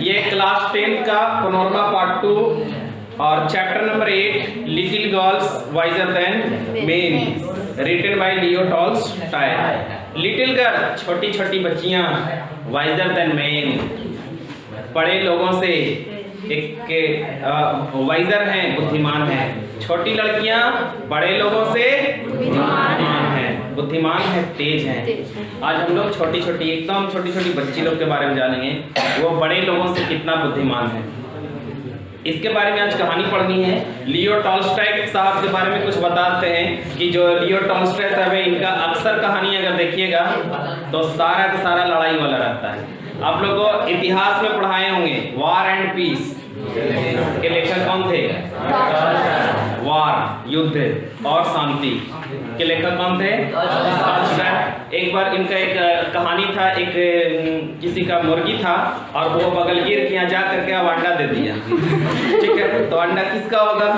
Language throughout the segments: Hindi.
ये क्लास 10 का पनोरमा पार्ट 2 और chapter number 8 little girls wiser than men written by Leo Tolstoy. Little girl छोटी छोटी बच्चियां, वाइजर देन मेन बड़े लोगों से एक वाइजर हैं, बुद्धिमान हैं। छोटी लड़कियां बड़े लोगों से बुद्धिमान है, तेज हैं। आज हम लोग छोटी छोटी एकदम छोटी छोटी बच्ची लोग के बारे में जानेंगे, वो बड़े लोगों से कितना बुद्धिमान है। इसके बारे में आज कहानी पढ़नी है। लियो टॉल्स्टॉय साहब के बारे में कुछ बताते हैं कि जो लियो टॉल्स्टॉय साहब है, इनका अक्सर कहानी अगर देखिएगा तो सारा का सारा लड़ाई वाला रहता है। आप लोगों को इतिहास में पढ़ाए होंगे वॉर एंड पीस के लेखक कौन थे? वार युद्ध और शांति के लेखक कौन थे? एक बार इनका एक कहानी था, एक किसी का मुर्गी था और वो बगलगीर के यहाँ जा करके अब अंडा दे दिया। ठीक है, तो अंडा किसका होगा?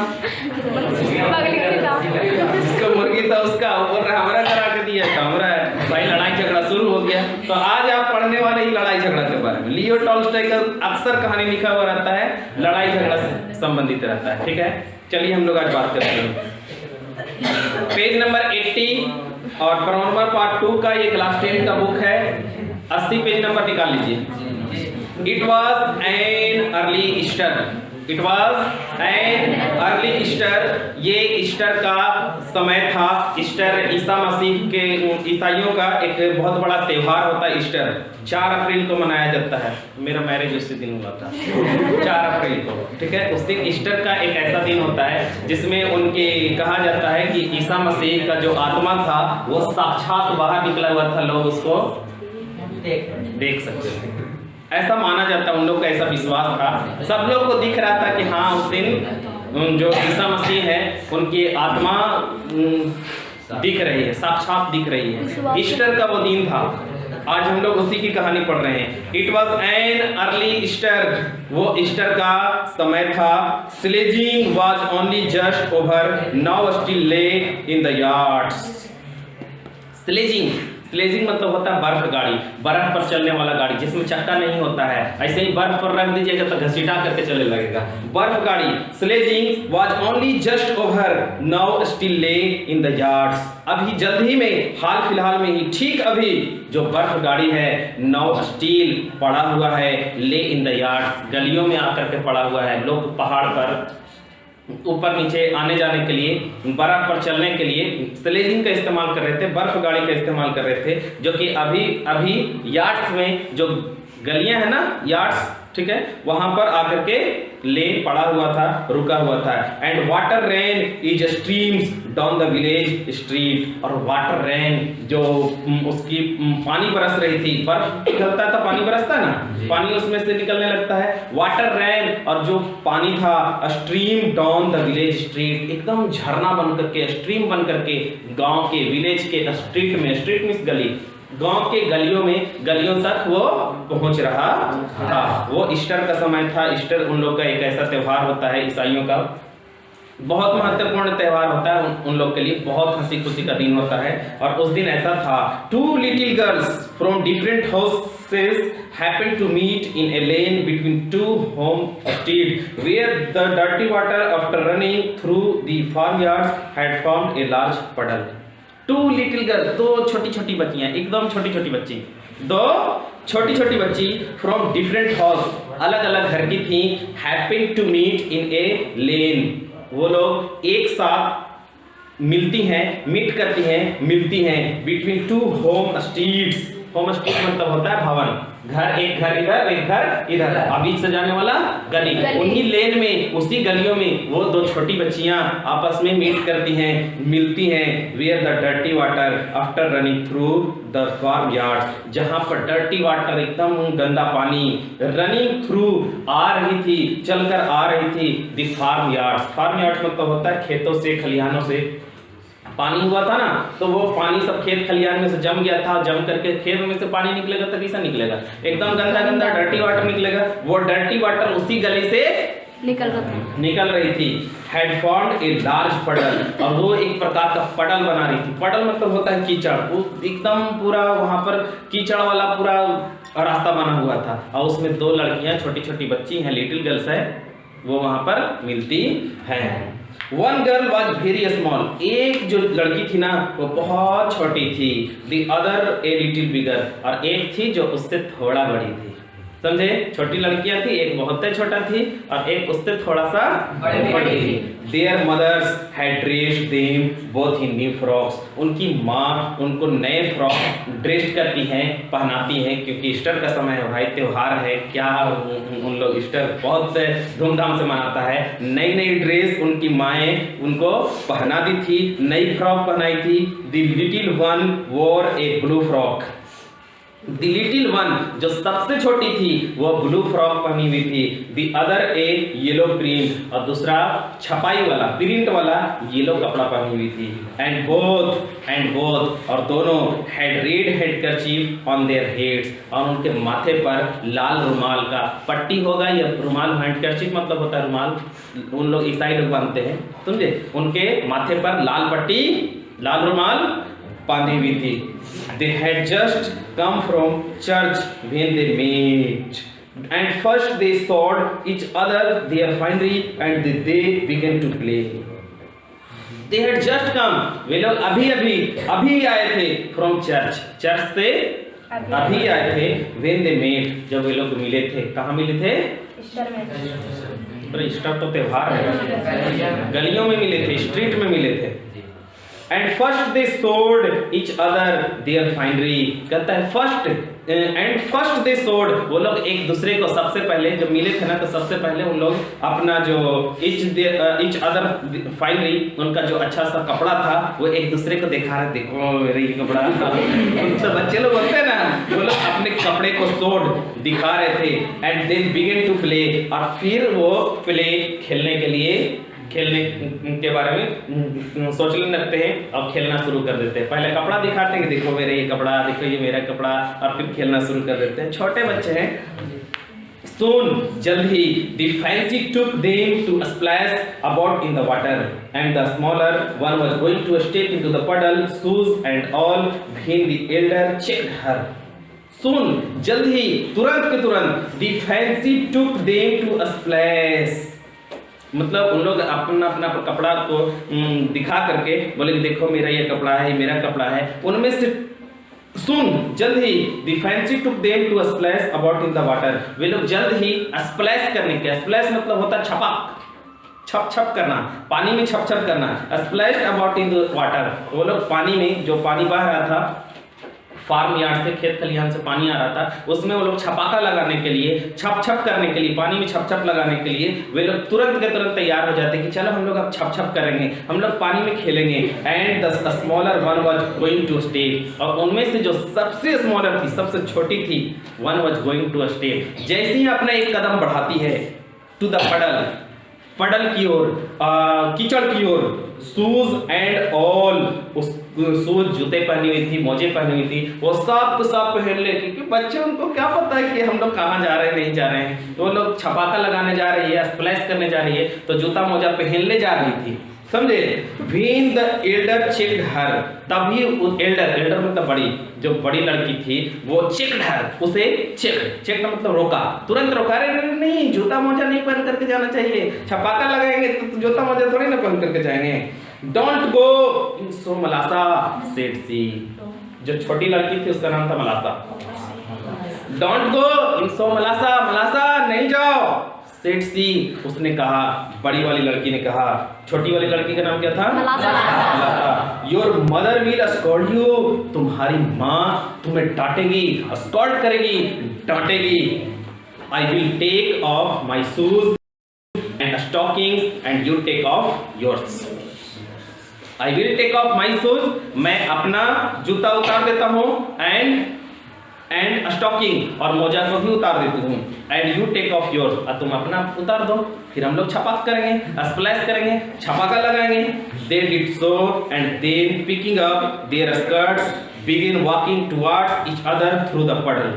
जिसका मुर्गी था उसका। बोल रहा हमारा करा के दिया था, हमारा भाई लड़ाई झगड़ा शुरू हो गया। तो आज आप पढ़ने वाले ही लड़ाई झगड़ा के बारे में। लियो टॉल्स्टॉय का अक्सर कहानी लिखा हुआ रहता है, लड़ाई झगड़ा से संबंधित रहता है। ठीक है, चलिए हम लोग आज बात करते हैं। पेज नंबर 80 और पनोरमा पार्ट 2 का ये क्लास 10 का बुक है। 80 पेज नंबर निकाल लीजिए। It was an early Easter. It was an early Easter. ये ईस्टर का समय था। ईस्टर ईसा मसीह के ईसाइयों का एक बहुत बड़ा त्योहार होता है। ईस्टर 4 अप्रैल को मनाया जाता है। मेरा मैरिज उसी दिन हुआ था 4 अप्रैल को। ठीक है, उस दिन ईस्टर का एक ऐसा दिन होता है जिसमें उनके कहा जाता है कि ईसा मसीह का जो आत्मा था वो साक्षात बाहर निकला हुआ था, लोग उसको देख सकते थे। ऐसा माना जाता है, उन लोग का ऐसा विश्वास था। सब लोग को दिख रहा था कि हाँ उस दिन जो ईसा मसीह है उनकी आत्मा दिख रही है, साक्षात दिख रही है। ईस्टर का वो दिन था। आज हम लोग उसी की कहानी पढ़ रहे हैं। It was an early Easter. वो ईस्टर का समय था। Sledging was only just over, now still lay in the yards. Sledging sledging मतलब होता है बर्फ गाड़ी, बर्फ पर चलने वाला गाड़ी जिसमें चक्का नहीं होता है। ऐसे ही बर्फ पर रख दीजिएगा तो घसीटा करके चलने लगेगा। बर्फ गाड़ी sledging was only just over, now still lay in the yards. अभी जल्द ही में, हाल फिलहाल में ही, ठीक अभी जो बर्फ गाड़ी है नाउ स्टिल पड़ा हुआ है, ले इन द यार्ड्स गलियों में आकर के पड़ा हुआ है। लोग पहाड़ पर ऊपर नीचे आने जाने के लिए, बर्फ पर चलने के लिए स्लेजिंग का इस्तेमाल कर रहे थे, बर्फ गाड़ी का इस्तेमाल कर रहे थे। जो कि अभी यार्ड्स में जो गलियां है ना, यार्ड्स, ठीक है, वहां पर आकर के ले पड़ा हुआ था, रुका हुआ था। And water rain is streams down the village street. और वाटर रेन जो उसकी पानी बरस रही थी, बर्फ पिघलता है तो पानी बरसता है ना, पानी उसमें से निकलने लगता है। वाटर रेन और जो पानी था, stream down the village street, एकदम झरना बन करके, स्ट्रीम बन करके गांव के, विलेज के स्ट्रीट में, स्ट्रीट मींस गली, गांव के गलियों में, गलियों तक वो पहुंच रहा था। वो ईस्टर का समय था। ईस्टर उन लोग का एक ऐसा त्योहार होता है, ईसाइयों का बहुत महत्वपूर्ण त्योहार होता है उन लोग के लिए, बहुत हंसी खुशी का दिन होता है। और उस दिन ऐसा था, 2 little girls from different houses happened to meet in a lane between 2 homesteads where the dirty water after running through the farmyards had formed a large puddle. 2 little girl, 2 छोटी छोटी बच्चियां, एकदम छोटी छोटी बच्ची, 2 छोटी छोटी बच्ची फ्रॉम डिफरेंट हाउस, अलग अलग घर की थी। हैपेंड टू मीट इन ए लेन, वो लोग एक साथ मिलती हैं, मीट करती हैं, मिलती हैं। Between 2 home streets, home street मतलब होता है भवन, घर, एक घर इधर, एक घर इधर, बीच से जाने वाला गली। उन्हीं लेन में, उसी गलियों में वो 2 छोटी बच्चियां आपस में मीट करती हैं, मिलती हैं। Where the dirty water after running through the farm yards, जहां पर डर्टी वाटर, एकदम गंदा पानी, रनिंग थ्रू आ रही थी, चलकर आ रही थी, the farm yards. Farm yards मतलब होता है खेतों से, खलिहानों से पानी हुआ था ना, तो वो पानी सब खेत खलिहान में से जम गया था। जम करके खेत में से पानी निकलेगा तो कैसा निकलेगा? एकदम गंदा गंदा डर्टी वाटर निकलेगा। वो डर्टी वाटर उसी गली से निकल रही थी। हैड फॉर्म्ड ए लार्ज पडल, और वो एक प्रकार का पडल बना रही थी। पडल मतलब होता है कीचड़, वो एकदम पूरा वहां पर कीचड़ वाला पूरा रास्ता बना हुआ था, और उसमें दो लड़कियां छोटी छोटी बच्ची हैं, लिटिल गर्ल्स है, वो वहां पर मिलती हैं। One girl was very small, एक जो लड़की थी ना वो बहुत छोटी थी। The other a little bigger, और एक थी जो उससे थोड़ा बड़ी थी। समझे, छोटी लड़कियां थी, एक बहुत छोटा थी और एक उससे थोड़ा सा बड़ी थी। Their mothers had dressed them both in new frocks, उनकी माँ उनको नए फ्रॉक ड्रेस करती हैं, पहनाती हैं, क्योंकि ईस्टर का समय है भाई, त्योहार है, क्या उन लोग ईस्टर बहुत धूमधाम से मनाता है। नई नई ड्रेस उनकी माएँ उनको पहना दी थी, नई फ्रॉक पहनाई थी। The little one wore a blue frock, the little one जो सबसे छोटी थी वो ब्लू फ्रॉक पहनी हुई थी। The other A yellow print, और दूसरा छपाई वाला प्रिंट वाला येलो कपड़ा पहनी हुई थी। एंड बोथ और दोनों had read handkerchief on their heads, और उनके माथे पर लाल रुमाल का पट्टी होगा, या रुमाल, हैंडकरचीफ मतलब होता है रुमाल, उन लोग ईसाई लोग बांधते हैं, समझे, उनके माथे पर लाल पट्टी, लाल रुमाल बांधी हुई थी। They had just come from church when they met, and first they showed each other their finery, and they began to play. They had just come, वे लोग अभी आए थे from church, चर्च से अभी आए थे। when they met, जब वे लोग मिले थे, कहाँ मिले थे? ईस्टर में। पर ईस्टर तो त्योहार है, गलियों में मिले थे, स्ट्रीट में मिले थे। And first they showed each other their finery, कहता है first they showed, वो लोग एक दूसरे को सबसे पहले जब मिले थे ना, तो सबसे पहले उन लोग अपना जो each other finery, उनका जो अच्छा सा कपड़ा था वो एक दूसरे को दिखा रहे, देखो मेरे ये कपड़ा तो बच्चे लोग होते हैं ना, वो लोग अपने कपड़े को showed दिखा रहे थे। And then began to play, और फिर वो प्ले खेलने के बारे में सोचने लगते हैं और खेलना शुरू कर देते हैं। पहले कपड़ा दिखाते हैं कि देखो मेरे ये कपड़ा, देखो ये मेरा कपड़ा, और फिर खेलना शुरू कर देते हैं। छोटे बच्चे हैं। Soon, जल्द ही, the fancy took them to splash about in the water, and the smaller one was going to step into the puddle, shoes and all, when the elder checked her. Soon, जल्द ही, तुरंत के तुरंत, the fancy took them to splash, मतलब उन लोग अपना कपड़ा को दिखा करके बोले कि देखो मेरा ये कपड़ा है, मेरा कपड़ा है। उनमें से सुन, जल्द ही, the fancy took them to splash about in the water, वे लोग जल्द ही स्प्लैश करने के, स्प्लैश मतलब होता है छप करना, पानी में छप करना। Splash about in the water, वो लोग पानी में, जो पानी बह रहा था फार्म यार्ड से, खेत खलिहान से पानी आ रहा था, उसमें वो लोग छपाका लगाने के लिए, छप करने के लिए, पानी में छप लगाने के लिए वे लोग तुरंत के तुरंत तैयार हो जाते कि चलो हम लोग अब छप करेंगे, हम लोग पानी में खेलेंगे। And the smaller one was going to stay, और उनमें से जो सबसे स्मॉलर थी, सबसे छोटी थी, one was going to stay, जैसे ही अपना एक कदम बढ़ाती है टू द पडल की ओर, कीचड़ की ओर, शूज एंड ऑल, शूज जूते पहनी हुई थी, मोजे पहनी हुई थी, वो सब पहन ले, क्योंकि बच्चे उनको क्या पता है कि हम लोग कहाँ जा रहे हैं, नहीं जा रहे हैं। तो वो लोग छपाका लगाने जा रही है, स्प्लैश करने जा रही है, तो जूता मोजा पहन ले जा रही थी, समझे। When the elder checked her, तभी एल्डर मतलब बड़ी, जो बड़ी लड़की थी वो checked her, उसे चेक मतलब रोका, तुरंत रोका, अरे नहीं, जूता मोजा नहीं पहन करके जाना चाहिए, छपाका लगाएंगे तो जूता मोजा थोड़ी ना पहन करके जाएंगे। Don't go in so Malasa, said she, जो छोटी लड़की थी उसका नाम था मलासा। Don't go in so मलासा नहीं जाओ, said she, उसने कहा, बड़ी वाली लड़की ने कहा। छोटी वाली लड़की का नाम क्या था? Malasa. Your mother will scold you, तुम्हारी माँ तुम्हें डांटेगी, स्कॉल्ड करेगी, डांटेगी। I will take off my shoes and stockings and you take off yours. I will take off my shoes, मैं अपना जूता उतार देता हूँ, एंड स्टॉकिंग, और मोजा को भी उतार देती हूँ, and you take off yours, और तुम अपना उतार दो, फिर हम लोग छपाक करेंगे, स्प्लैश करेंगे, छपाका लगाएंगे। They did so, and then picking up their skirts begin walking towards each other through the puddle.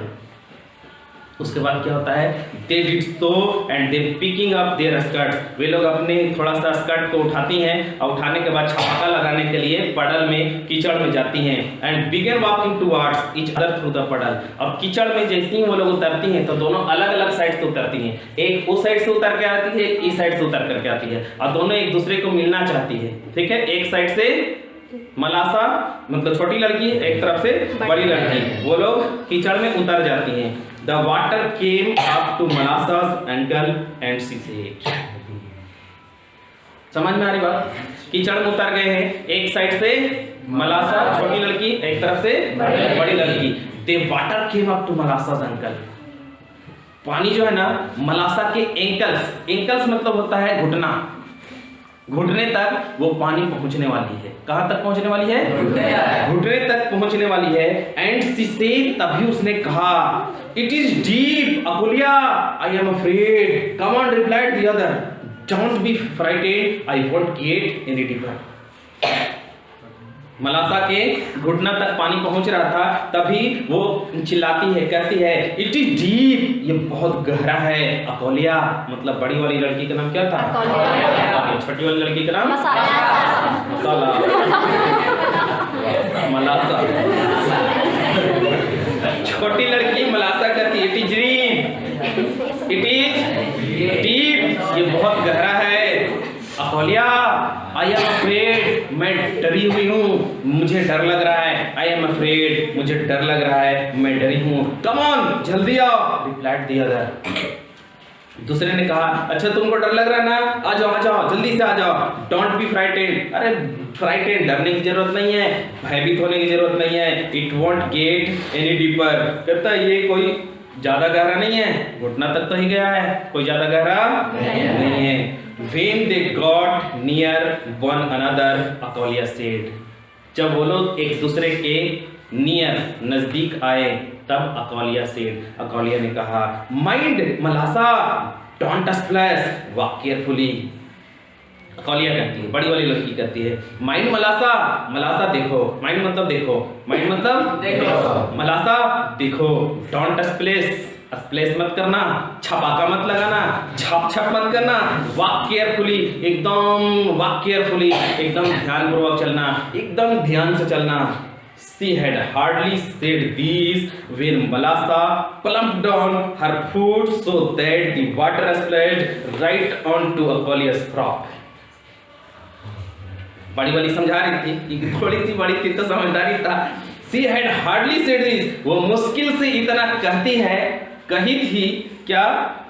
उसके बाद क्या होता है, they did so and they picking up their skirts, वे लोग अपने थोड़ा सा स्कर्ट को उठाती हैं और उठाने के बाद छपाका लगाने के लिए पडल में, कीचड़ में जाती हैं। And begin walking towards each other through the पडल, अब कीचड़ में जैसे ही वो लोग उतरती हैं तो दोनों अलग अलग साइड से उतरती हैं, एक उस साइड से उतर के आती है, एक इस साइड से उतर करके आती है, और दोनों एक दूसरे को मिलना चाहती है। ठीक है, एक साइड से मलासा मतलब छोटी लड़की, एक तरफ से बड़ी लड़की, वो लोग कीचड़ में उतर जाती हैं। The water came up to मलासा's ankle and she said, समझ में आ रही बात? कीचड़ में उतर गए हैं, एक साइड से मलासा छोटी लड़की, एक तरफ से बड़ी लड़की। The water came up to मलासा's ankle, पानी जो है ना मलासा के एंकल्स, एंकल्स मतलब होता है घुटना, घुटने तक वो पानी पहुंचने वाली है। कहां तक पहुंचने वाली है? घुटने तक पहुंचने वाली है। एंड शी सेड, तभी उसने कहा, it is deep Akulya, I am afraid. Come on, replied the other, don't be frightened, I won't get any deeper. Malasa के घुटना तक पानी पहुंच रहा था, तभी वो चिल्लाती है, कहती है, इट इज डीप, ये बहुत गहरा है। अकोलिया मतलब बड़ी वाली लड़की का नाम क्या था? अकोलिया। छोटी वाली लड़की का नाम मसाला। मलासा। छोटी लड़की मलासा कहती है, it is deep, it is deep, ये बहुत गहरा है। अकोलिया, आई एम अफ्रेड, मैं डरी हुई हूँ, मुझे डर लग रहा है। आई एम अफ्रेड, मुझे डर लग रहा है, मैं डरी हूँ। कम ऑन, जल्दी आओ, रिप्लाइड द अदर। दूसरे ने कहा, अच्छा तुमको डर लग रहा है ना, आ जाओ आ जाओ, जल्दी से आ जाओ। डोंट बी फ्राइटेड, अरे फ्राइटेड डरने की जरूरत नहीं है, भयभीत होने की जरूरत नहीं है। It won't get any deeper, कहता है ये कोई ज्यादा गहरा नहीं है, घुटना तक तो ही गया है, कोई ज्यादा गहरा नहीं है। When they got near one another, अकोलिया said, जब वो लोग एक दूसरे के नियर नजदीक आए, तब अकोलिया said, अकोलिया ने कहा, mind मलासा, don't splash, walk carefully. अकोलिया कहती है, बड़ी वाली लड़की कहती है, माइंड मलासा, मलासा देखो, माइंड मतलब देखो, माइंड मतलब देखो, मलासा देखो, डोंट स्प्लैश, स्प्लैश मत करना, छपाका मत लगाना, छाप छाप मत करना, वॉक केयरफुली, एकदम वॉक केयरफुली, एकदम ध्यानपूर्वक चलना, एकदम ध्यान से चलना। She had hardly said this when Malasa plumped down her foot so that the water splashed right onto Akolia's frock. बड़ी वाली समझा रही थी कि थोड़ी सी बड़ी थी तो समझदारी था। She had hardly said this, वो मुश्किल से इतना कहती है, कही थी क्या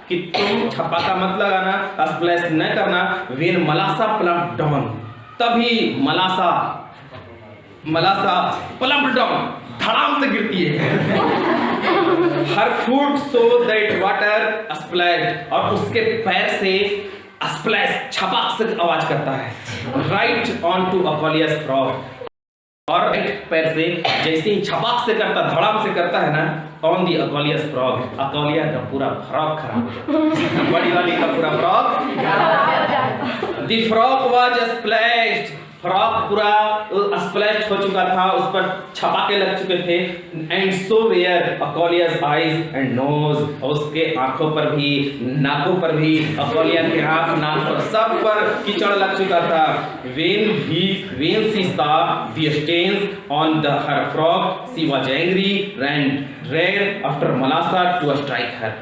कि तुम छपाका मत लगाना, स्प्लैश न करना। when मलासा प्लम्प्ड डाउन, तभी मलासा प्लम्प्ड डाउन, धड़ाम से गिरती है। her foot so that water splashed, और उसके पैर से स्प्लैश छपाक से आवाज करता है। राइट ऑन टू अकोलिया's frock, और राइट पैर से जैसे ही छपाक से करता, धड़ाम से करता है ना, ऑन दी अकोलिया's frock, अकोलिया का पूरा फ्रॉक खराब हो जाता, बड़ी वाली का पूरा frock. The frock was splashed, frock पूरा स्प्लैश हो चुका था, उस पर छपाके लग चुके थे। एंड सो वेयर अकोलिया's eyes and nose, और उसके आंखों पर भी, नाकों पर भी, अकोलिया के आंख, नाक पर, सब पर कीचड़ लग चुका था। when she saw the stains on her frock, she was angry and ran after Malasa to strike her.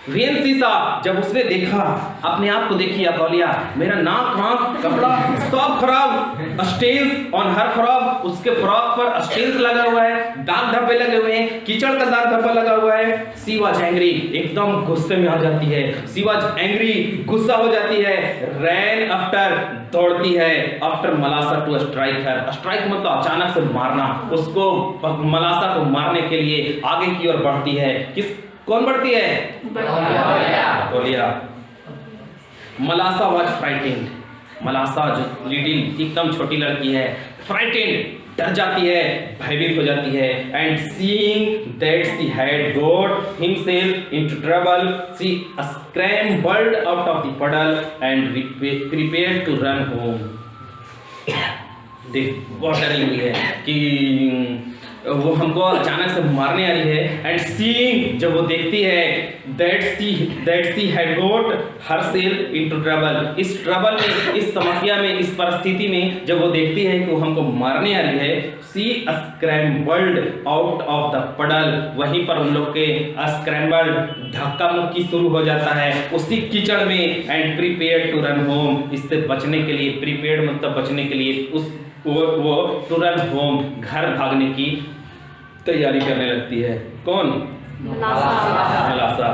When सीसा, जब उसने देखा, अपने आप को देखी अकोलिया, मेरा नाक, आंख, कपड़ा सब खराब, स्टेन्स ऑन हर फ्रॉक, उसके फ्रॉक पर स्टेन्स लगा हुआ है, दाग धब्बे लगे हुए हैं, कीचड़ का दाग धब्बा लगा हुआ है। सी वाज एंग्री, एकदम गुस्से में आ जाती है। सी वाज एंग्री, गुस्सा हो जाती है। रैन आफ्टर, दौड़ती है, after Malasha to strike her. Strike मतलब अचानक से मारना, उसको मलासा को मारने के लिए आगे की ओर बढ़ती है। कौन बढ़ती है? अकोलिया। मलासा वाज फ्राइटेंड, मलासा जो लिटिल एकदम छोटी लड़की है, फ्राइटेंड डर जाती है, भयभीत हो जाती है। And seeing that she had got himself into trouble, she scrambled out of the puddle and prepared to run home. देख बहुत डरी हुई है कि वो हमको अचानक से मारने आ रही है। एंड सीइंग, जब वो देखती है that she had got herself into trouble, इस ट्रबल में, इस समस्या में, इस परिस्थिति में जब वो देखती है कि वो हमको मारने आ रही है, she scrambled out of the puddle, वहीं पर उन लोग के स्क्रैम्बल्ड, धक्का मुक्की शुरू हो जाता है उसी कीचड़ में। And prepare to run home, इससे बचने के लिए, प्रिपेयर मतलब बचने के लिए, वो टू रन होम, घर भागने की तैयारी करने लगती है। कौन? मलासा।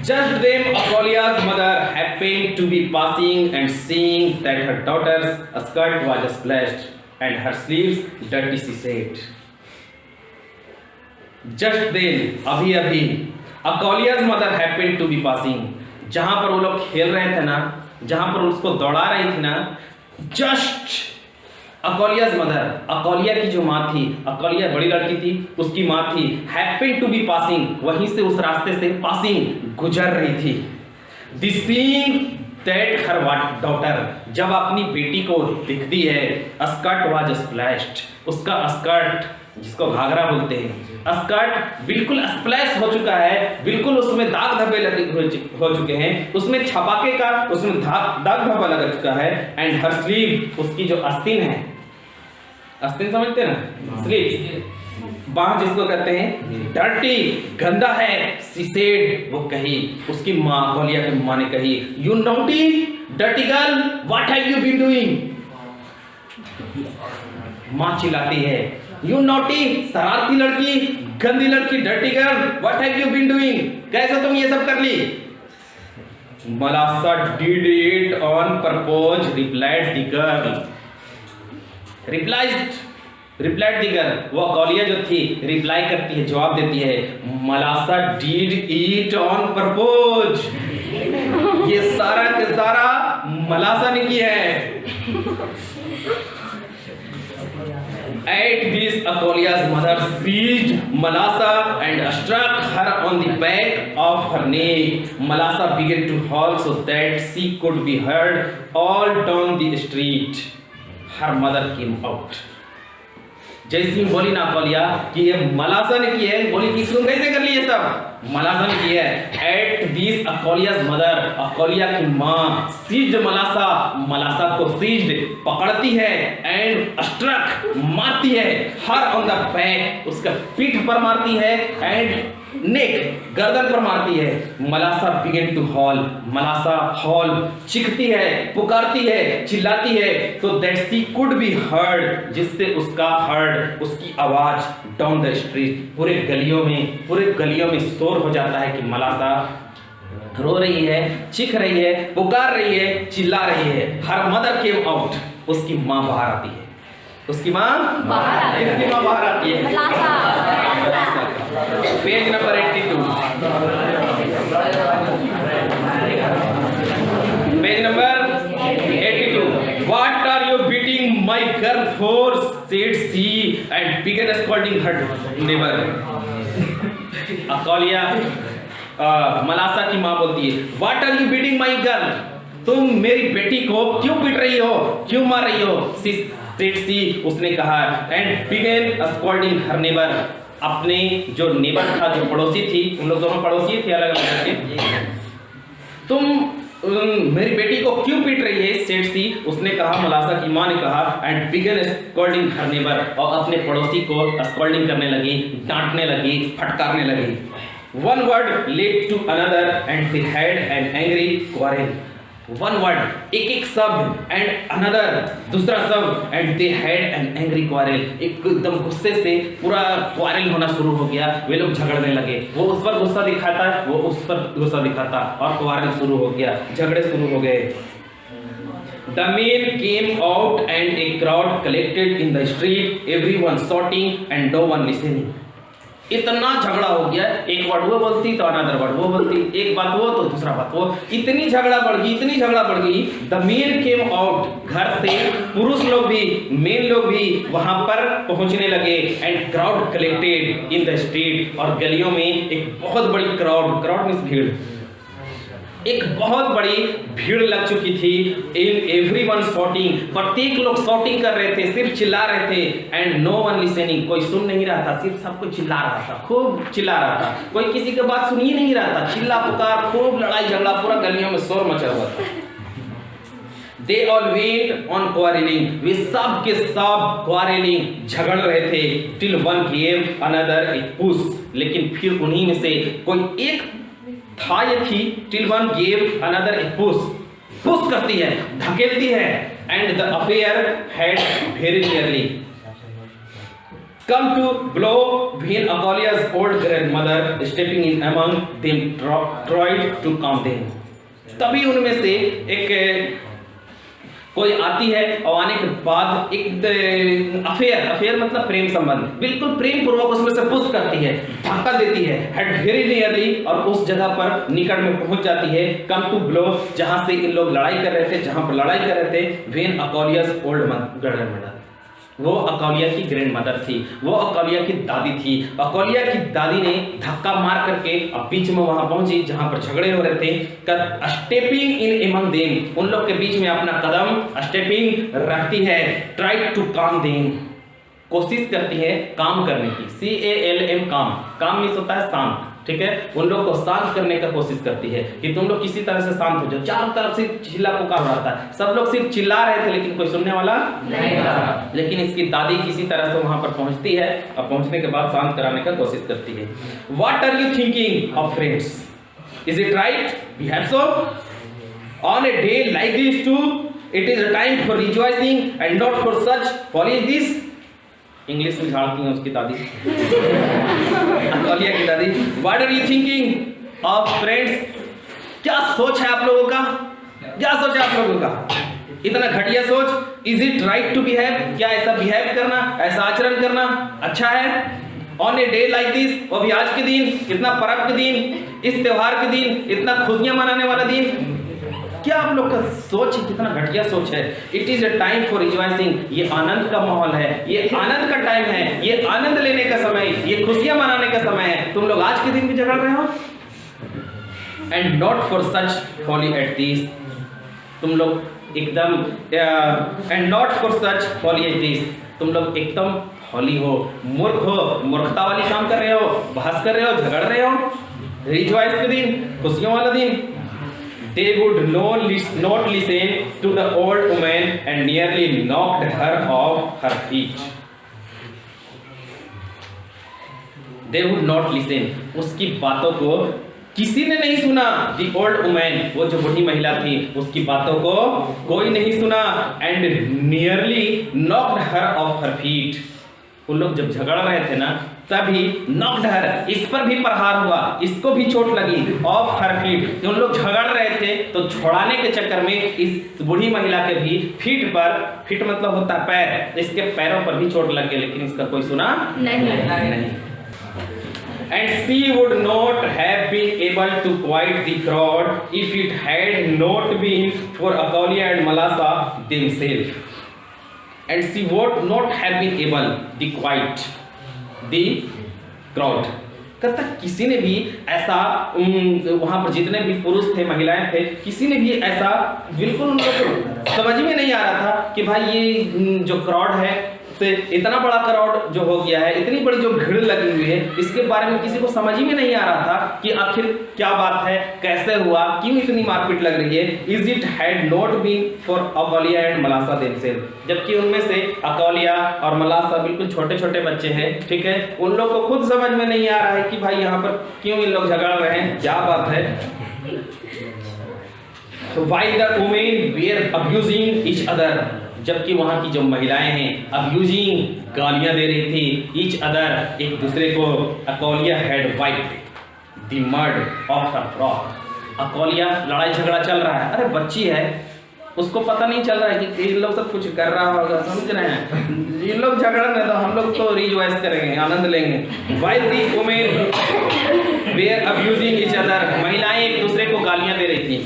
Just then Acolia's mother happened to be passing and seeing that her daughter's skirt was splashed and her sleeves dirty, she said. Just then, अभी Acolia's mother happened to be passing, जहां पर वो लोग खेल रहे थे ना, जहां पर उसको दौड़ा रही थी ना, जस्ट अकोलियाज मदर, अकोलिया की जो माँ थी, अकोलिया बड़ी लड़की थी, उसकी माँ थी, हैपेंड टू बी पासिंग, वहीं से उस रास्ते से पासिंग गुजर रही थी। The seeing that her daughter, जब अपनी बेटी को दिखती है, स्कर्ट वाज स्प्लैश्ड, उसका स्कर्ट जिसको घाघरा बोलते हैं, स्कर्ट बिल्कुल स्प्लैश हो चुका है, बिल्कुल उसमें दाग धब्बे लगे हो चुके हैं, उसमें छपाके का उसमें दाग धब्बा लग चुका है। एंड हर स्लीव, उसकी जो आस्तीन है, आस्तीन समझते हैं ना, स्लीव, बाह जिसको कहते हैं, डर्टी, गंदा है, सी सेड, वो कही, उसकी माँ अकोलिया की माँ ने कही, you naughty dirty girl, what have you been doing. माँ चिल्लाती है, यू नॉटी, शरारती लड़की, गंदी लड़की, dirty girl, what have you been doing, कैसे तुम ये सब कर ली। Malasa did it on purpose, replied the girl, replied the girl, वो अकोलिया जो थी रिप्लाई करती है, जवाब देती है, मलासा डिड इट ऑन पर्पज, ये सारा के सारा मलासा ने किया है। At this, Acolia's mother seized Malasa and struck her on the back of her neck. Malasa began to howl so that she could be heard all down the street. Her mother came out. जैसी बोली ना अकोलिया कि ये मलासा ने की है, बोली कि तुम कैसे कर लिए सब, मलासा ने की है। एट दिस अकोलिया's मदर, अकोलिया की माँ, सीज्ड मलासा, मलासा को सीज्ड पकड़ती है, एंड स्ट्रक मारती है, हर ऑन द बैक, उसका पीठ पर मारती है, एंड नेक गर्दन पर मारती है। Malasa began to howl, Malasa howl चीखती है, पुकारती है, चिल्लाती है, तो that she could be heard, जिससे उसका हर्ड, उसकी आवाज डाउन द स्ट्रीट, पूरे गलियों में शोर हो जाता है कि मलासा रो रही है, चीख रही है, पुकार रही है, चिल्ला रही है। हर मदर केम आउट, उसकी माँ बाहर आती है, उसकी माँ बाहर आती है। Page number 82, page number 82। What are you beating my girl for? said she and began scolding her neighbor. अकोलिया मलासा की माँ बोलती है, What are you beating my girl? तुम मेरी बेटी को क्यों पीट रही हो, क्यों मार रही हो? सी उसने कहा, and begin scolding her neighbour, अपने जो नेबर था, जो पड़ोसी थी, उन लोग दोनों पड़ोसी थे अलग अलग करके, तुम मेरी बेटी को क्यों पीट रही है? सेठ सी उसने कहा, मलासा की माँ ने कहा, and begin scolding her neighbour, और अपने पड़ोसी को स्कॉल्डिंग करने लगी, डांटने लगी, फटकारने लगी। One word led to another and they had an angry quarrel. One word, एक शब्द, एंड अनदर दूसरा शब्द, and they had an angry quarrel, एकदम गुस्से से पूरा क्वारल होना शुरू हो गया, वे लोग झगड़ने लगे, वो उस पर गुस्सा दिखाता, वो उस पर गुस्सा दिखाता, और क्वारल शुरू हो गया, झगड़े शुरू हो गए। The men came out and a crowd collected in the street, everyone shouting and no one listening. इतना झगड़ा हो गया, एक वर्ड वो बोलती तो अनदर वर्ड वो बोलती, एक बात वो तो दूसरा बात वो, इतनी झगड़ा बढ़ गई। द मेन केम आउट, घर से पुरुष लोग भी, मेन लोग भी वहां पर पहुंचने लगे, and crowd collected in the street, और गलियों में एक बहुत बड़ी क्राउड मींस भीड़, एक बहुत बड़ी भीड़ लग चुकी थी। इन एवरीवन शॉटिंग, प्रत्येक लोग शॉटिंग कर रहे थे, सिर्फ चिल्ला रहे थे। एंड नो वन लिसनिंग, कोई सुन नहीं रहा था, सिर्फ सबको चिल्ला रहा था, खूब चिल्ला रहा था, कोई किसी की बात सुन ही नहीं रहा था। चिल्ला पुकार, खूब लड़ाई झगड़ा, पूरा गलियों में शोर मचा हुआ था। They all went on quarreling, वे सब के सब quarreling, झगड़ रहे थे। Till one gave another a push, लेकिन फिर उन्हीं में से कोई एक था ये थी। Till one gave another a push करती है, धकेलती है। And the affair had very nearly come to blow when Achalla's old grandmother stepping in among them tried to calm them। तभी उनमें से एक कोई आती है और आने के बाद एक अफेयर मतलब प्रेम संबंध, बिल्कुल प्रेम पूर्वक उसमें से पुश करती है, धक्का देती है। हेड वेरी नियरली, और उस जगह पर निकट में पहुंच जाती है। कम टू ब्लो, जहां से इन लोग लड़ाई कर रहे थे, जहां पर लड़ाई कर रहे थे। व्हेन अकालिया's ओल्ड ग्रैंडमदर, वो अकालिया की ग्रैंड मदर थी, वो अकालिया की दादी थी। अकालिया की दादी ने धक्का मार करके अब बीच में वहां पहुंची जहां पर झगड़े हो रहे थे। स्टेपिंग इन एमंग देम, उन लोग के बीच में अपना कदम स्टेपिंग रखती है। ट्राई टू काम देम, कोशिश करती है काम करने की। CALM, काम मीन्स होता है शांत, ठीक है। उन लोग को शांत करने का कोशिश करती है कि तुम लोग किसी तरह से शांत हो जाओ। चारों तरफ से चिल्ला पुकार रहा था, सब लोग सिर्फ चिल्ला रहे थे, लेकिन कोई सुनने वाला नहीं था। लेकिन इसकी दादी किसी तरह से वहां पर पहुंचती है और पहुंचने के बाद शांत कराने का कोशिश करती है। What are you thinking of friends, is it right behave so on a day like this too, it is a time for rejoicing and not for such folly this. English में झाड़ती है उसकी दादी, अकालिया की दादी। What are you thinking of friends, क्या सोच है आप लोगों का, क्या सोच है आप लोगों का, इतना घटिया सोच। Is it right to behave, क्या ऐसा बिहेव करना, ऐसा आचरण करना अच्छा है। On a day like this, वो भी आज के दिन, इतना पर्व के दिन, इस त्योहार के दिन, इतना खुशियां मनाने वाला दिन, क्या आप लोग का सोच है, कितना घटिया सोच है। It is a time for rejoicing, ये आनंद का माहौल है, ये आनंद का टाइम है, ये आनंद लेने का समय, ये खुशियां मनाने का समय है। तुम लोग आज के दिन भी झगड़ रहे हो। And not for such folly at this, तुम लोग एकदम and not for such folly at this, तुम लोग एकदम हॉली हो, मूर्ख हो, मूर्खता वाली काम कर रहे हो, बहस कर रहे हो, झगड़ रहे हो। रिजॉइस के दिन, खुशियों वाला दिन। They would not listen to the old woman and nearly knocked her off her feet. They would not listen. उसकी बातों को किसी ने नहीं सुना। The old woman, वो जो बूढ़ी महिला थी, उसकी बातों को कोई नहीं सुना। And nearly knocked her off her feet. उन लोग जब झगड़ रहे थे ना, तभी knocked her, इस पर भी प्रहार हुआ, इसको भी चोट लगी। ऑफ हर फीट, उन लोग झगड़ रहे थे तो छोड़ाने के चक्कर में इस बूढ़ी महिला के भी फीट पर, फीट मतलब होता है पैर, इसके पैरों पर भी चोट लग गई, लेकिन इसका कोई सुना नहीं। And she would not have been able to quiet the crowd if it had not been for Achalia and Manasseh themselves. And she would not have been able to quiet the crowd. कहता किसी ने भी ऐसा, वहां पर जितने भी पुरुष थे, महिलाएं थे, किसी ने भी ऐसा बिल्कुल उनको समझ में नहीं आ रहा था कि भाई ये जो क्राउड है, तो इतना बड़ा क्राउड जो हो गया है, इतनी बड़ी जो भीड़ लगी हुई है, इसके बारे में किसी को समझ में नहीं आ रहा था कि आखिर क्या बात है, कैसे हुआ, क्यों इतनी मारपीट लग रही है। Is it had not been for Akulya and Malasa themselves, जबकि उनमें से अकालिया और मलासा बिल्कुल छोटे छोटे बच्चे हैं, ठीक है। उन लोग को खुद समझ में नहीं आ रहा है कि भाई यहाँ पर क्यों इन लोग झगड़ रहे हैं, क्या बात है। While the women were abusing each other, जबकि वहां की जो महिलाएं हैं अब्यूजिंग, गालियां दे रही थी, ईच अदर, एक दूसरे को। Akulya had wiped the mud off her frock, Akulya, लड़ाई झगड़ा चल रहा है, अरे बच्ची है, उसको पता नहीं चल रहा है कि इन लोग सब कुछ कर रहा होगा, समझ रहे हैं, इन लोग झगड़ रहे तो हम लोग तो रिजॉइस करेंगे, आनंद लेंगे। While the women were abusing each other, महिलाएं एक दूसरे को गालियां दे रही थी।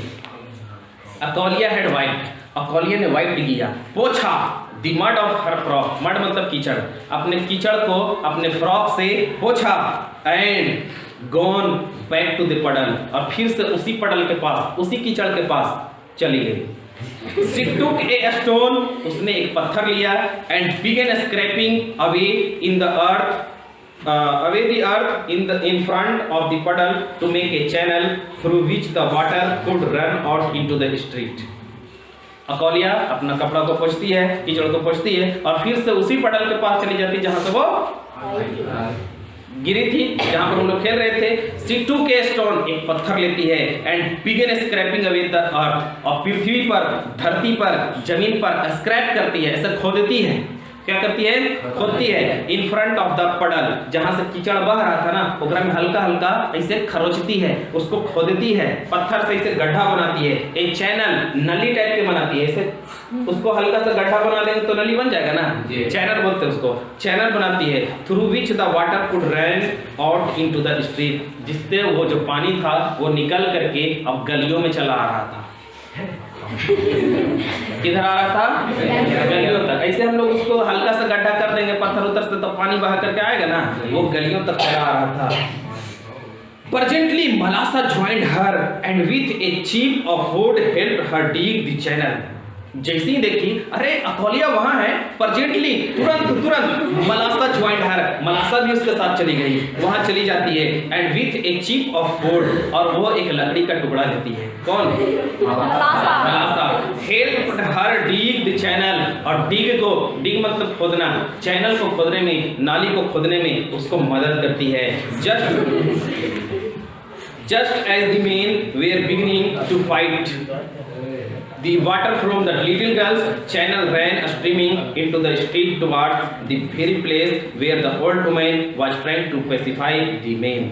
अकालिया हैड वाइप्ड, अकालिया ने वाइप किया, पोछा the mud off her frock, mud मतलब कीचड़, अपने कीचड़ को अपने फ्रॉक से पोछा। And gone back to the puddle, और फिर से उसी पडल के पास, उसी कीचड़ के पास चली गई। She took a stone, उसने एक पत्थर लिया, and began scraping away in the earth, away the earth in front of the puddle to make a channel through which the water could run out into the street. अकोलिया अपना कपड़ा को पोंछती है, कीचड़ को पोंछती है, और फिर से उसी पडल के पास चली जाती जहां से वो गिरी थी, जहां पर हम लोग खेल रहे थे। She took a stone, एक पत्थर लेती है, and began scraping away the earth, और पृथ्वी पर, धरती पर, जमीन पर स्क्रैप करती है, ऐसे खोदती है। क्या करती है? खोदती है। इन फ्रंट ऑफ द पडल, जहां से कीचड़ बह रहा था ना, ओकरा में हल्का हल्का ऐसे खरोचती है, उसको खोदती है, पत्थर से ऐसे गड्ढा बनाती है, एक चैनल, नली टाइप के बनाती है, ऐसे उसको हल्का सा गड्ढा बना देंगे तो नली बन जाएगा ना, चैनल बोलते हैं उसको, चैनल बनाती है, through which the water could run out into the street, जिससे वो जो पानी था वो निकल करके अब गलियों में चला आ रहा था। किधर आ रहा था? गलियों तक। ऐसे हम लोग उसको हल्का सा गड्ढा कर देंगे पत्थर उतर से, तो पानी बहा करके आएगा ना, वो गलियों तक चला आ रहा था। Presently Malasa joined her and with a chip of wood helped her dig the channel. जैसे ही देखी, अरे अकोलिया वहां है, परजेंटली तुरंत मलासा ज्वाइंट हर, मलासा भी उसके साथ चली गई, वहां चली जाती है, and with a chip off would, और वो एक लकड़ी का टुकड़ा लेती है। कौन? मलासा। Help her dig the channel, और डिग को, डिग मतलब खोदना, चैनल को खोदने में, नाली को खोदने में उसको मदद करती है। Just as the men were beginning to fight the water from the little girl's channel ran streaming into the street towards the very place where the old woman was trying to pacify the men.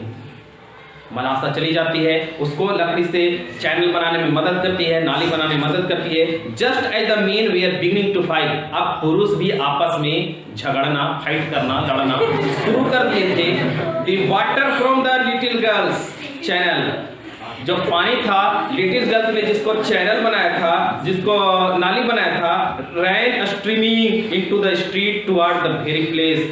मलासा चली जाती है, उसको लकड़ी से चैनल बनाने में मदद करती है, नाली बनाने में मदद करती है। Just as the men were beginning to fight, अब पुरुष भी आपस में झगड़ना, फाइट करना, लड़ना शुरू कर दिए थे। The water from the little girl's channel, जो पानी था लिटिल गर्ल्स ने जिसको चैनल बनाया था, जिसको नाली बनाया था, ran streaming into the street toward the very place,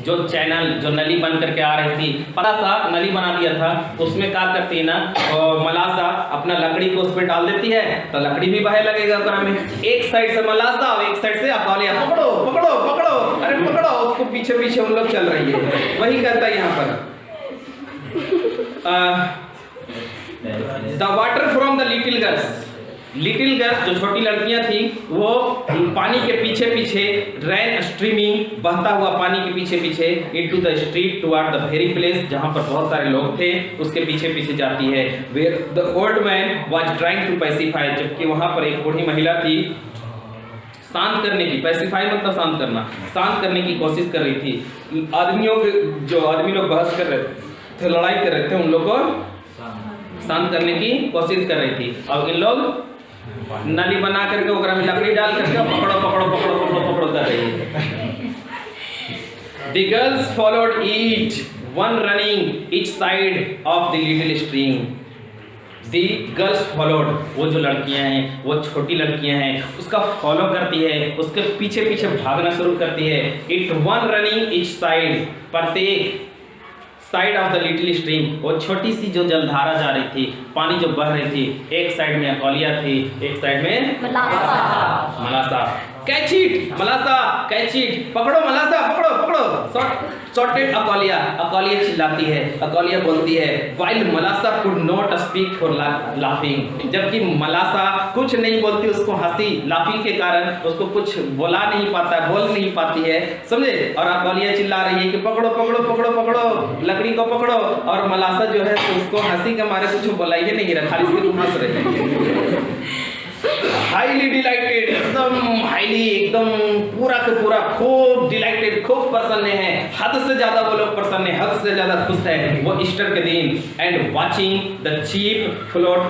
जो चैनल, जो नली बन करके आ रही थी, पता सा नली बना दिया था, उसमें क्या करती है ना, मलासा अपना लकड़ी को उसमें डाल देती है, तो लकड़ी भी बहे लगेगा ओकरा में। एक साइड से मलासा और एक साइड से अकोलिया, पकड़ो पकड़ो पकड़ो, अरे पकड़ो, उसको पीछे पीछे उन लोग चल रही है। वही कहता है यहाँ पर the water from the little girls, जो छोटी लड़कियां थी, वो पानी के पीछे पीछे रैन स्ट्रीमिंग, बहता हुआ पानी के पीछे पीछे into the street toward the very place, जहां पर बहुत सारे लोग थे, उसके पीछे पीछे जाती है। Where the old man was trying to pacify, जबकि वहां पर एक बूढ़ी महिला थी, शांत करने की, पैसिफाई मतलब शांत करना, शांत करने की कोशिश कर रही थी। आदमियों के, जो आदमी लोग बहस कर रहे थे, लड़ाई कर रहे थे, उन लोग को शांत करने की कोशिश कर रही थी। और इन लोग नली बना करके ओकरा में लकड़ी डाल करके पकड़ो पकड़ो पकड़ो पकड़ो पकड़ो कर रही है। The girls followed each one running each side of the little stream. The girls followed, वो जो लड़कियां हैं, वो छोटी लड़कियां हैं, उसका फॉलो करती है, उसके पीछे पीछे भागना शुरू करती है। It one running each side, प्रत्येक side of the little stream, वो छोटी सी जो जलधारा जा रही थी, पानी जो बह रही थी, एक साइड में अकोलिया थी, एक साइड में मलासा। कैच इट मलासा, कैच इट, पकड़ो मलासा, पकड़ो पकड़ो, शॉर्टेड अकोलिया, अकोलिया चिल्लाती है, अकोलिया बोलती है, while मलासा could not speak for laughing, जबकि मलासा कुछ नहीं बोलती, उसको हंसी, लाफिंग के कारण उसको कुछ बोला नहीं पाता, बोल नहीं पाती है, समझे। और अकोलिया चिल्ला रही है कि पकड़ो पकड़ो पकड़ो पकड़ो, लकड़ी को पकड़ो, और मलासा जो है तो उसको हंसी के मारे कुछ बोला ही नहीं रहा, खाली सिर्फ हंस रही है। हाईली डिलाइटेड, एकदम पूरा के पूरा खूब डिलाइटेड, खूब प्रसन्न है, हद से ज्यादा वो लोग प्रसन्न है, हद से ज्यादा खुश है वो ईस्टर के दिन। And watching the chip float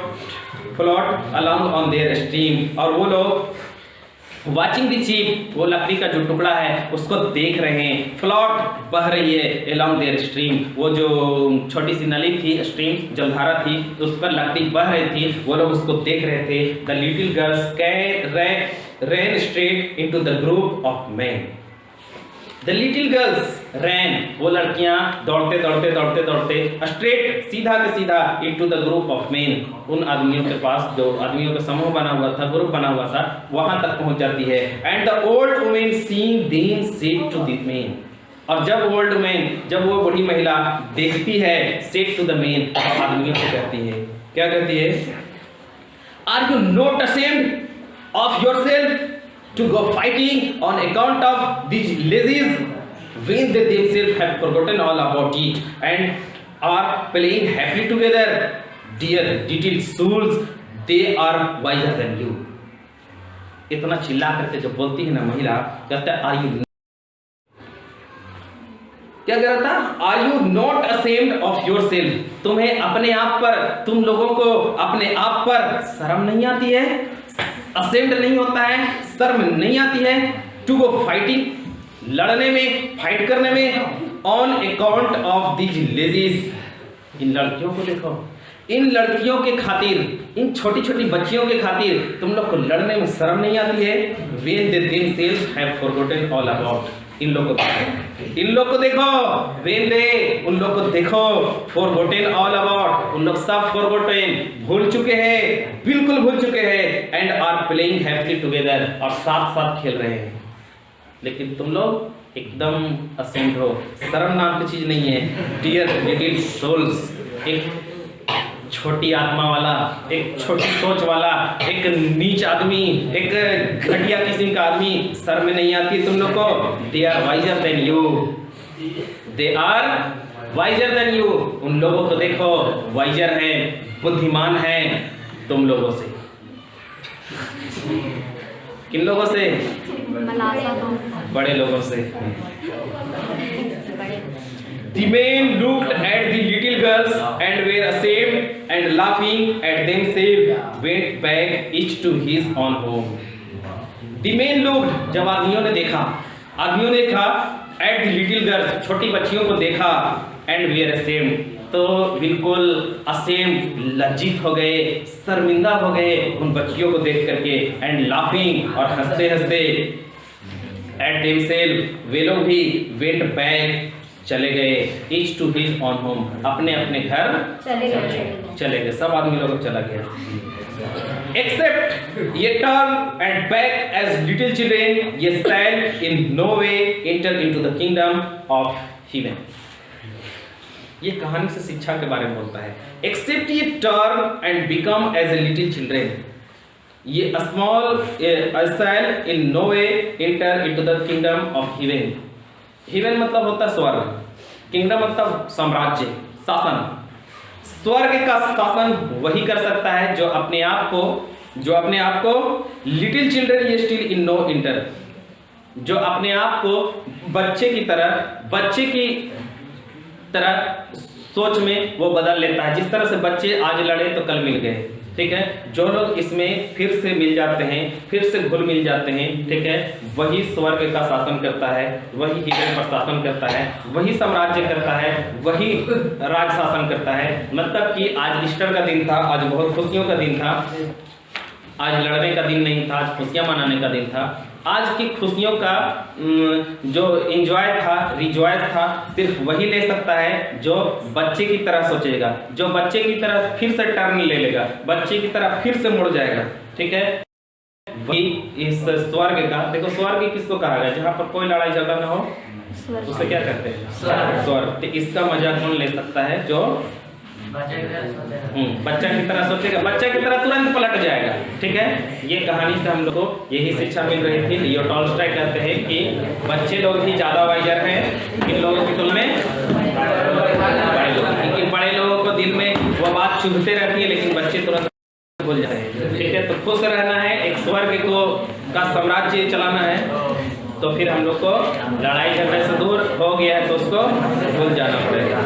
along on their stream, और वो लोग वाचिंग द चीप, वो लकड़ी का जो टुकड़ा है उसको देख रहे हैं, फ्लोट बह रही है अलोंग देयर स्ट्रीम, वो जो छोटी सी नली थी, स्ट्रीम जलधारा थी, उस पर लकड़ी बह रही थी, वो लोग उसको देख रहे थे। The little girls ran straight into the group of men, the little girls ran, वो लड़कियां दौड़ते दौड़ते दौड़ते दौड़ते स्ट्रेट, सीधा के सीधा, into the group of main, उन आदमियों के पास जो आदमियों का समूह बना हुआ था, ग्रुप बना हुआ था, वहां तक पहुंच जाती है। And the old women seeing them said to the men, और जब ओल्ड मैन, जब वो बूढ़ी महिला देखती है, सेड टू द मेन, आदमियों से कहती है, क्या कहती है? Are you not ashamed of yourself to go fighting on account of these lazies when they themselves have forgotten all about it and are playing happily together? Dear little souls, they are wiser than you. इतना चिल्ला करके जब बोलती है ना महिला, कहता है आर यू, क्या कह रहा था? Are you not ashamed of your self, तुम्हें अपने आप पर, तुम लोगों को अपने आप पर शर्म नहीं आती है? असेम्ड नहीं होता है, शर्म नहीं आती है? टू गो फाइटिंग, लड़ने में, फाइट करने में, on account of these ladies, इन लड़कियों को देखो, इन लड़कियों के खातिर, इन छोटी छोटी बच्चियों के खातिर तुम लोग को लड़ने में शर्म नहीं आती है? when they themselves have forgotten all about, इन लोग को देखो, इन लोग को देखो, when they, उन लोग को देखो, forgotten all about, उन लोग सब forgotten, भूल चुके हैं, बिल्कुल भूल चुके हैं, and are playing happily together, और साथ साथ खेल रहे हैं। लेकिन तुम लोग एकदम ashamed हो, शर्म नाम की चीज नहीं है। Dear little souls, एक छोटी आत्मा वाला, एक छोटी सोच वाला, एक नीच आदमी, एक घटिया किस्म का आदमी, सर में नहीं आती तुम लोग को? They are wiser than you, they are wiser than you, उन लोगों को देखो, वाइजर है, बुद्धिमान है तुम लोगों से। किन लोगों से? बड़े लोगों से। The men looked at the little girls and were ashamed and laughing at themselves went back each to his own home. The men looked, जब आदमियों ने देखा, आदमियों ने देखा, at the little girls, छोटी बच्चियों को देखा, and were ashamed, तो बिल्कुल ashamed, लज्जित हो गए, शर्मिंदा हो गए उन बच्चियों को देख करके, and laughing, और हंसते हंसते at themselves, वे लोग भी went back, चले गए, each to his own home, अपने अपने घर चले गए, सब आदमी लोग चला गया। Except ये turn and back as little children, ये shall in no way enter into the kingdom of heaven. ये कहानी से शिक्षा के बारे में बोलता है। Except ये turn and become as a little children, ये small shall in no way enter into the kingdom of heaven. Heaven मतलब होता है स्वर्ग, किंगडम मतलब साम्राज्य, शासन। स्वर्ग का शासन वही कर सकता है जो अपने आप को लिटिल चिल्ड्रन ये स्टिल इन नो इंटर, जो अपने आप को बच्चे की तरह सोच में वो बदल लेता है। जिस तरह से बच्चे आज लड़े तो कल मिल गए, ठीक है, जो लोग इसमें फिर से मिल जाते हैं, फिर से घुल मिल जाते हैं, ठीक है, वही स्वर्ग का शासन करता है, वही हिरण पर शासन करता है, वही साम्राज्य करता है, वही राज शासन करता है। मतलब कि आज ईस्टर का दिन था, आज बहुत खुशियों का दिन था, आज लड़ने का दिन नहीं था, आज खुशियां मनाने का दिन था। आज की खुशियों का जो एंजॉय था, रिजॉयस था, सिर्फ वही ले सकता है जो बच्चे की तरह सोचेगा, जो बच्चे की तरह फिर से टर्न ले लेगा, बच्चे की तरह फिर से मुड़ जाएगा, ठीक है। वही इस स्वर्ग का, देखो स्वर्ग किसको कहा गया? जहाँ पर कोई लड़ाई झगड़ा ना हो उसे क्या कहते हैं? स्वर्ग। तो इसका मजा कौन ले सकता है? जो बच्चा की तरह सोचेगा, बच्चा की तरह तुरंत पलट जाएगा, ठीक है। ये कहानी से हम लोग को यही शिक्षा मिल रही थी। लियो टॉल्स्टॉय कहते हैं कि बच्चे लोग ही ज्यादा वाइजर हैं इन लोगों की तुलना में बड़े लोग, क्योंकि बड़े लोगों को दिल में वो बात चुभते रहती है, लेकिन बच्चे तुरंत भूल जाते हैं, ठीक है। तो खुश रहना है, एक स्वर्ग का साम्राज्य चलाना है, तो फिर हम लोग को लड़ाई झगड़े से दूर हो गया है तो उसको भूल जाना पड़ेगा।